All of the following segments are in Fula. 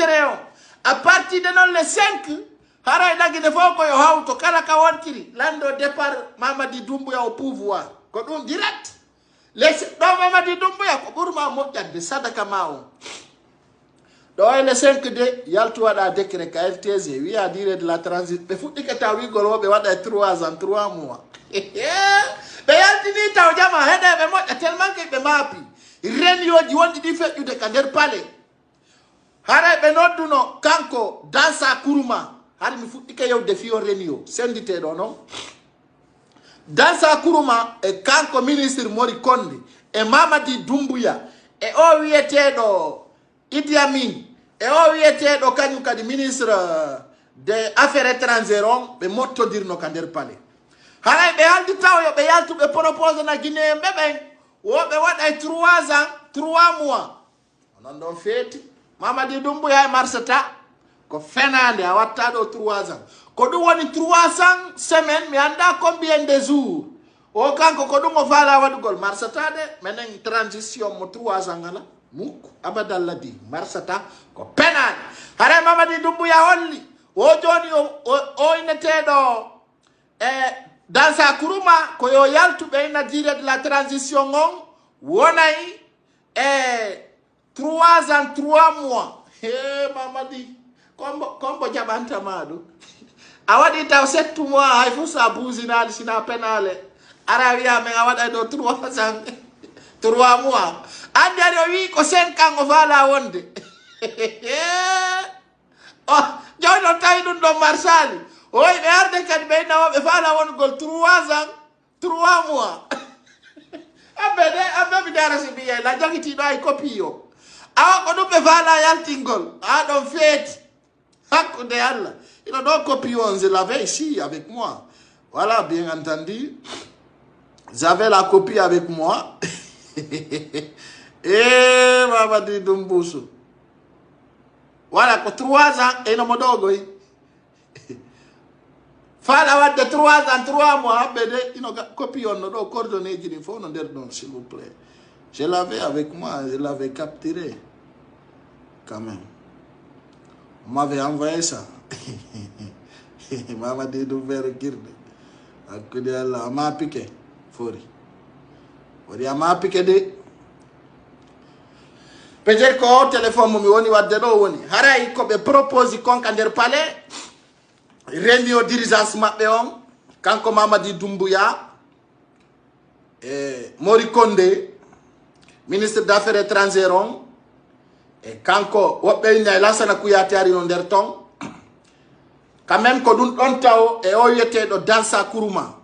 intérêt à partir de non les 5 haray dagi de foko yo hawto kala ka wontiri lando départ Mamadi Doumbouya au pouvoir ko dum direct les do Mamadi Doumbouya ko burma mojjande sadaka mawo do le 5 de yaltu wada décret ka RTZ wi a dire de la transit be fuddi ka tawi gol be wada 3 ans 3 mois be yalti ni taw jama hede be mojja tellement que be mapi renioji wondi di feddude ka der palais haray be nodduno kanko dansa kuruma har mi fuddi ka yow defio renio sendite do non dansa kuruma e kanko ministre Mori Konde e Mamadi Doumbouya e o wietedo Idi Amin e o wietedo kanyum kadi ministre des affaires étrangères be mottodirno ka der palais haray be haldi taw yo be yaltu be propose na Guinée beben wo be wada 3 ans 3 mois non don feti Mamadi Doumbouya e marsata ko fenande a watta do 3 ans ko dum woni 300 semaines mi anda combien de jours o kanko ko dum o fala wadugol marsata de menen transition mo 3 ans ala mukko abadalla di marsata ko penade hare Mamadi Doumbouya holli o joni o inetedo dansa kuruma ko yo yaltu be na dire de la transition on wonay 3 ans 3 mois Mamadi kombo jabanta madu awadi taw 7 mois ay fu sa buzina sina penale arawia me awada do 3 ans 3 mois andi ari wi ko 5 ans o fala wonde oh jodo tay dun do marsali oy be arde kadi be na be fala won gol 3 ans 3 mois abbe dara se biya la jangiti do ay copio awa ko dum be fala yaltingol a don feti hakko de Allah il a donc copié je l'avais ici avec moi voilà bien entendu j'avais la copie avec moi et Mamadi Doumbouya voilà ko 3 ans et no modogo fala wadde 3 ans 3 mois bede ino copie on do coordonnées jini fo no der don s'il vous plaît je l'avais avec moi je l'avais capturé quand même on m'avait envoyé ça Mamadi Doumbouya girde akudi Allah ma piqué fori ma piqué de peut-être ko téléphone mo mi woni wadde do woni haray ko be propose konka der palais réunion dirigeance mabbe on kanko Mamadi Doumbouya Mori Konde ministre des affaires étrangères et kanko wobbe ina Lansana Kouyaté ari on der ton quand même ko dun don taw e o yete do dansa kuruma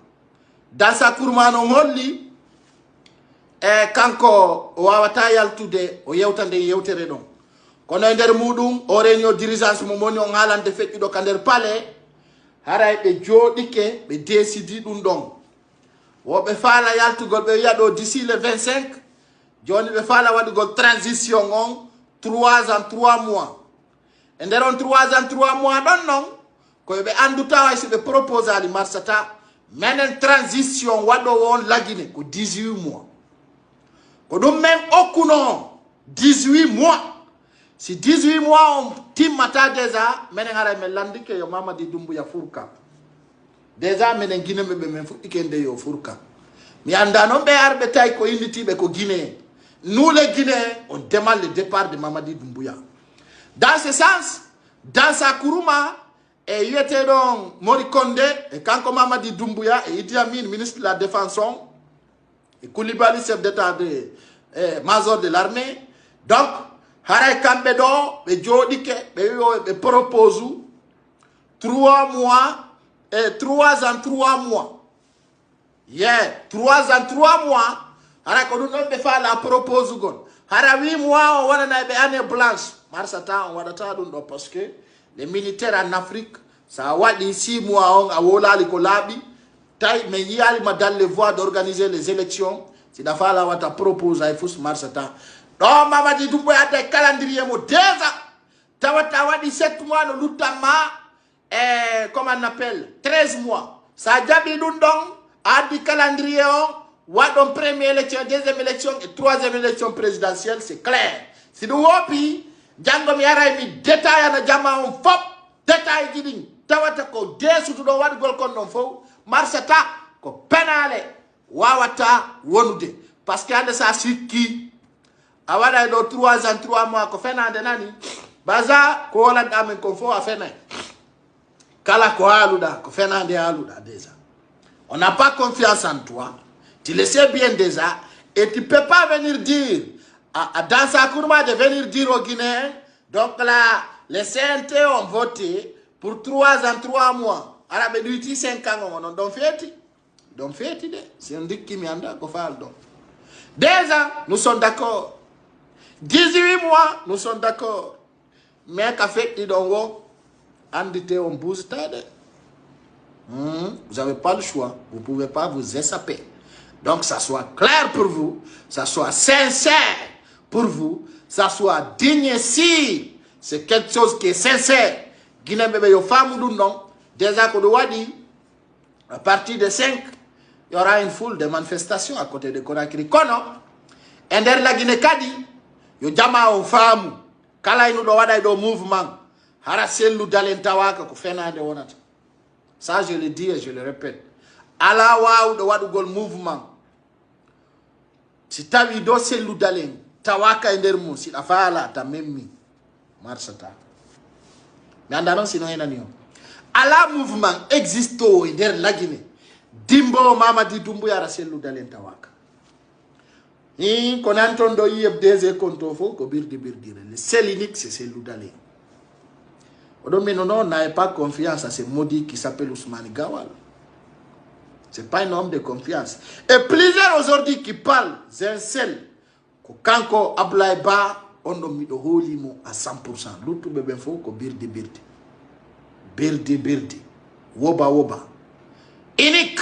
no holli kanko wawata yaltude o yewtande yewtere don kono e der mudum o réunion dirigeance mo moni on halande feccido ka der palais haray be jodike be décidi dum don wobe fala yaltugol be yado d'ici le 25 joni be fala wadugol transition on 3 ans 3 mois e deron 3 ans 3 mois don non ko be anduta way be proposal marsata menen transition wado won lagine ko 18 mois ko dum men okuno 18 mois si 18 mois on timmata déjà menen ara men landike yo Mamadi Doumbouya furka déjà menen Guinée be men fudikende yo furka mi anda non be arbe tay ko inditibe ko Guinée nous les Guinéens on demande le départ de Mamadi Doumbouya dans ce sens dans sa kuruma et il était donc Mori Konde et kanko Mamadi Doumbouya et Idi Amin ministre de la défense et Koulibaly chef d'état de major de l'armée donc haray kambe do be jodike be propose 3 mois et 3 ans 3 mois 3 ans 3 mois haray ko dun be fa la propose gon hara 8 mois on wana na be année blanche marsata on wadata dun do parce que les militaires en Afrique ça wadi 6 mois on a wolali ko labi tay mais yali ma dans les voies d'organiser les élections si da fa la wata propose ay fous marsata do Mamadi Doumbouya de calendrier mo déjà tawata wadi 7 mois no lutama comment on appelle 13 mois ça jabi dun don adi calendrier on wadon première élection deuxième élection et troisième élection présidentielle c'est clair si do wopi jango mi yaray mi détail na jama on fop détail jidin tawata ko desutu do wadgol kon non fo marsata ko penale wawata wonude parce que ande sa sikki awada do 3 ans 3 mois ko fenande nani baza ko wala damen ko fo a fenay kala ko aluda ko fenande aluda déjà on n'a pas confiance en toi tu le sais bien déjà et tu peux pas venir dire dans sa courma de venir dire aux Guinéens donc là les CNT ont voté pour 3 ans 3 mois arabe duiti 5 ans on don feti de c'est un dit qui mianda ko fal donc 2 ans nous sommes d'accord 18 mois nous sommes d'accord mais qu'a fait idongo andité on bouge tade vous n'avez pas le choix vous pouvez pas vous échapper donc ça soit clair pour vous ça soit sincère pour vous ça soit digne si c'est quelque chose qui est sincère Guinée bébé yo famu dun non déjà ko do wadi à partir de 5 il y aura une foule de manifestations à côté de Conakry kono ender la Guinée kadi yo jama o famu kala inu do wada do mouvement hara selu dalentawaka ko fenade wonata ça je le dis et je le répète ala waw do wadu gol mouvement si tawi do selu dalen tawaka ender mu si afala ta memmi marsata mais andaron sino enani ala mouvement existo ender la Guinée dimbo Mamadi Doumbouya ara selu dalen tawaka kon anton do yeb DG konto fo ko birdi le seul unique c'est selu dalen Odomé non n'avait pas confiance à ce maudit qui s'appelle Ousmane Gawal. C'est pas un homme de confiance. Et plusieurs aujourd'hui qui parlent, Zinsel, Kanko Ablaïba, on a mis le holimo à 100%. L'autre bébé faut que birdi. Woba. Unique,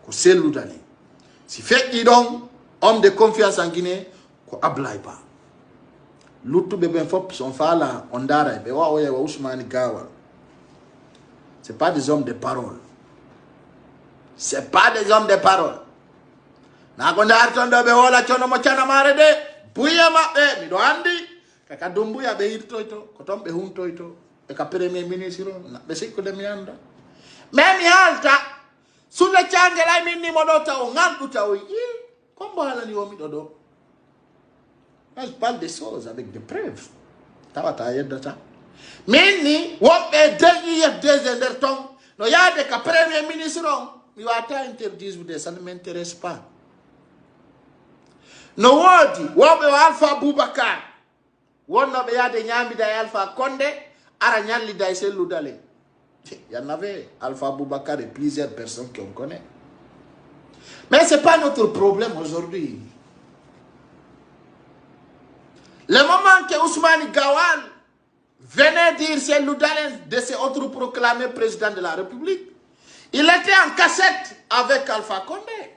que c'est l'oudali. Si fait qu'il donc, homme de confiance en Guinée, que Ablaïba. L'autre bébé fop son fala ondara be wa oya wa Ousmane Gawal. C'est pas des hommes de parole. C'est pas des hommes de parole. Na gonda artondo be wala chono mo chana mare de buya ma be mi do andi kaka Doumbouya be hirto ito ko tombe hunto ito e ka premier ministre na be sikko de mi anda même alta sulle changela minni modota o nganduta o yi kombo hala ni o mi dodo. Je parle des choses avec des preuves. Mais ni wop e degi des enderton no ya de ka premier ministre mi wata interdire vous ça ne m'intéresse pas. No wodi wobe Alpha Boubacar wonno be ya de nyami da Alpha Condé ara nyalli da selu dale. Il y en avait Alpha Boubacar et plusieurs personnes qu'on connaît. Mais c'est pas notre problème aujourd'hui. Le moment que Ousmane Gawal venait dire c'est l'Oudalen de se autoproclamer président de la République, il était en cassette avec Alpha Condé.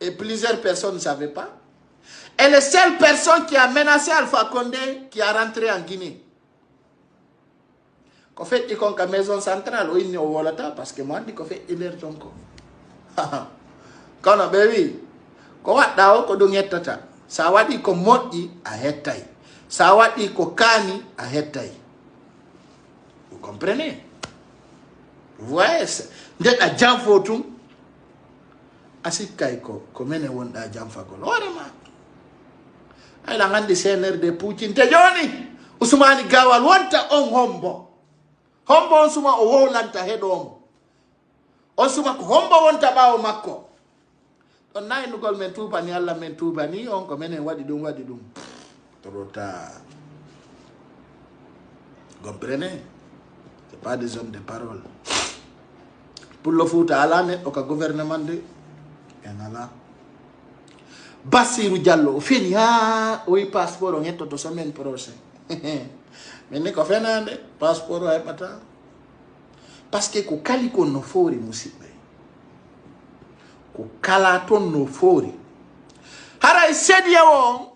Et plusieurs personnes ne savaient pas. Et la seule personne qui a menacé Alpha Condé qui a rentré en Guinée. En fait, il y a une maison centrale, il y a une parce que moi, il fait il est donc. Quand on a vu, quand on a dit, Sawadi ko modi a hetai. Sawadi ko kani a hetai. Vous comprenez? Vous voyez? Ndek a jamfotum. Asikai ko mene wonda jamfagol. Orema. Ay la ngandi CNRD Poutine te joni. Ousmane Gawal wonta on hombo. Hombo on suma o wolanta hedom. On suma ko hombo wonta bawo makko. On a une école mentuba ni alla mentuba ni on comme ne wadi dum trop tard. Vous comprenez? C'est pas des hommes de parole. Pour le foot à l'année au gouvernement de Yanala Bassirou Diallo fini oui passeport on est toute semaine prochaine. Mais ne ko fenande passeport ay pata parce que ko kaliko no fori musibe. Kala ton no fori hara sedia won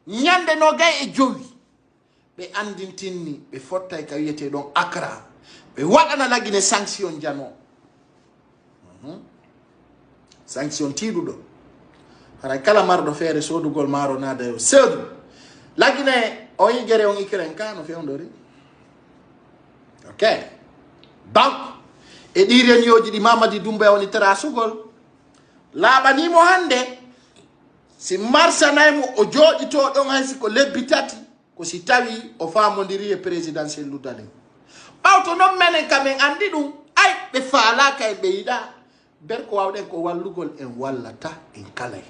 nyande no gay e jowi be andintinni be fottay ka yete don Accra be wadana la Guinée sanction jano sanction tidudo hara kala mardo fere sodugol maro nada yo sedu la Guinée on y géré on y crenka no fewndori ok donc e ɗi réunion di Mamadi Doumbouya woni trasugol laaɓanimo hande si marsanaymo o jooɗito ɗon haysi ko lebbi tati ko si tawi o famodiri e présidentiel luddalen ɓawto noon menen kamen andi ɗum ay ɓe faalaka e ɓe yiɗa ber ko wawɗen ko wallugol en wallata en kalay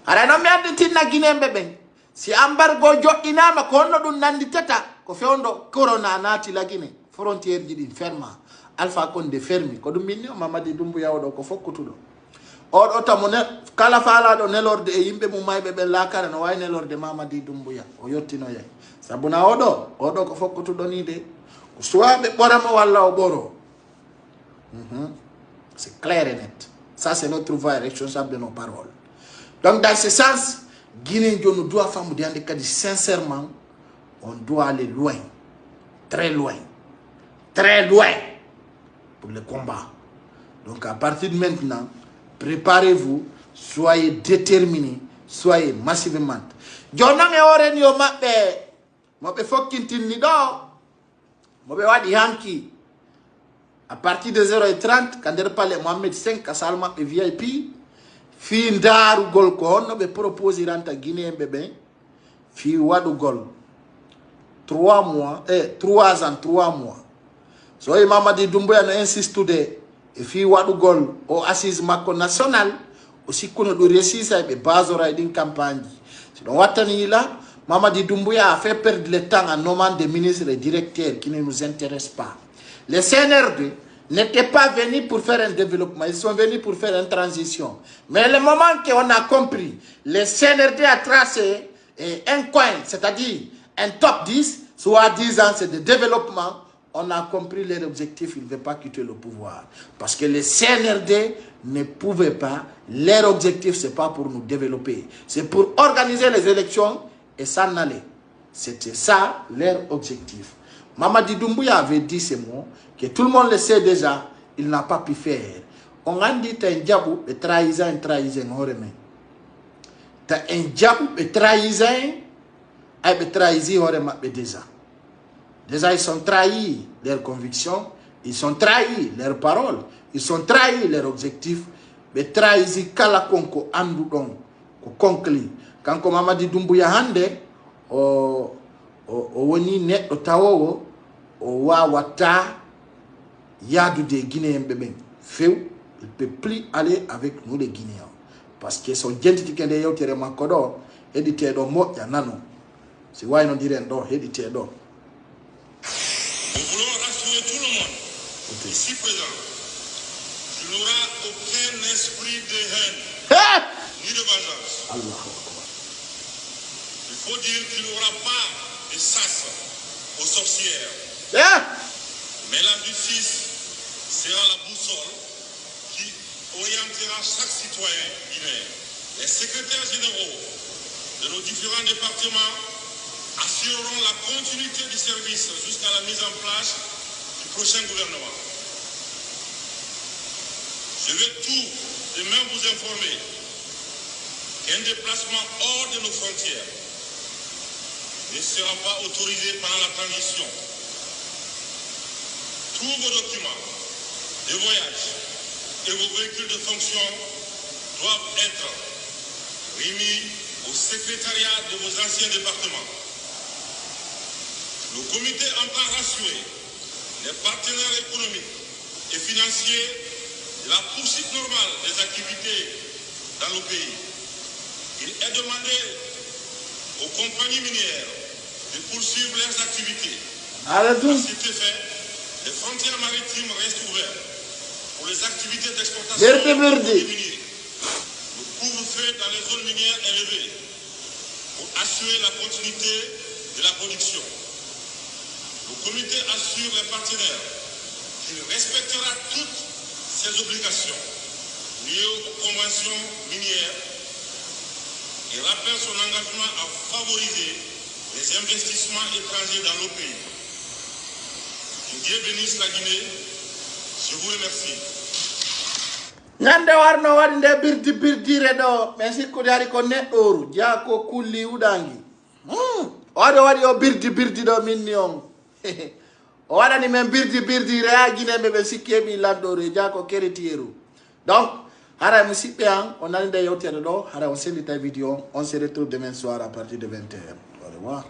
ara noon mi andi tinna guinéɓe ɓen si embargo joɗɗinama ko honno ɗum nanditata ko fewndo corona naati la Guinée frontiére ji ɗin ferma Alpha Condé fermi ko ɗum minni o Mamadi Doumbouya oɗo ko fokkutuɗo oɗo tamo kala faalaɗo nelorde e yimɓe mum mayɓe ɓen laakara no wawi nelorde Mamadi Doumbouya o yettinoye sabuna oɗo ko fokkutuɗo ni de ko suwaɓe ɓoramo walla o ɓoro c'est clair et net ça c'est notre voix responsable de nos paroles donc dans ce sens Guinée on doit famouder ande kadi sincèrement on doit aller loin très loin pour le combat donc à partir de maintenant préparez-vous soyez déterminés soyez massivement jonan e oren yo maɓɓe fokkintinni ɗo moɓe waɗi hanki à partir de 0h30 ka nder palais Mohamed 5 ka sal maɓɓe VIP fi ndarugol ko honno ɓe proposiranta guinéenɓe ɓen fi waɗugol 3 mois 3 ans 3 mois so e Mamadi Doumbouya no insistude e fi waɗugol o assise makko national o sikkuno ɗo resisa ɓe basora e ɗin campagne ji si ɗon wattani la Mamadi Doumbouya a fait perdre le temps en nommant des ministres et directeurs qui ne nous intéressent pas. Les CNRD n'étaient pas venus pour faire un développement, ils sont venus pour faire une transition. Mais le moment qu'on a compris, les CNRD a tracé un coin, c'est-à-dire un top 10, soit 10 ans, c'est de développement, on a compris leur objectif, ils ne veulent pas quitter le pouvoir. Parce que les CNRD ne pouvaient pas, leur objectif, ce n'est pas pour nous développer, c'est pour organiser les élections et s'en aller. C'était ça leur objectif. Mamadi Doumbouya avait dit ces mots, que tout le monde le sait déjà, il n'a pas pu faire. On a dit un diabou et trahison, on remet. T'as un diabou et trahison, et trahison, on remet déjà. Déjà, ils sont trahis leurs convictions, ils sont trahis leurs paroles, ils sont trahis leurs objectifs. Mais trahison, kala konko andu don, ko konkli. Quand Mamadi Doumbouya hande, o woni neɗɗo tawowo o wawata yadude Guinéen ɓeɓen few il peut plus aller avec nous les Guinéens parce que so jentiti kende yewtere makko ɗo heɗiteɗo moƴƴa nano si wayno diren ɗo heɗiteɗo. Nous voulons rassurer tout le monde ici présent qu'il n'y aura aucun esprit de haine ni de vengeance. Il faut dire qu'il n'y aura pas de sas aux sorcières. Mais la justice sera la boussole qui orientera chaque citoyen guinéen. Les secrétaires généraux de nos différents départements assureront la continuité du service jusqu'à la mise en place du prochain gouvernement. Je vais tout de même vous informer qu'un déplacement hors de nos frontières ne sera pas autorisé pendant la transition. Tous vos documents de voyage et vos véhicules de fonction doivent être remis au secrétariat de vos anciens départements. Le comité entend rassurer les partenaires économiques et financiers de la poursuite normale des activités dans le pays. Il est demandé aux compagnies minières de poursuivre leurs activités. À cet effet, les frontières maritimes restent ouvertes pour les activités d'exportation des miniers. Le couvre-feu dans les zones minières élevées pour assurer la continuité de la production. Le comité assure les partenaires qu'il respectera toutes ses obligations liées aux conventions minières et rappelle son engagement à favoriser les investissements étrangers dans le pays. Que Dieu bénisse la Guinée. Je vous remercie. Nyande warno wadi nde birdi birdire do mais sikku dari ko neɗɗoru jako kulli udangi oɗo waɗi o birdi ɗo minni on o waɗani men birdi reaguineɓe ɓe sikkeɓi lanɗore jako keretiyeru donc haray musidɓe an o nani nde yewtere ɗo haray o sellita vidéo on se retrouve demain soir à partir de 21h au revoir.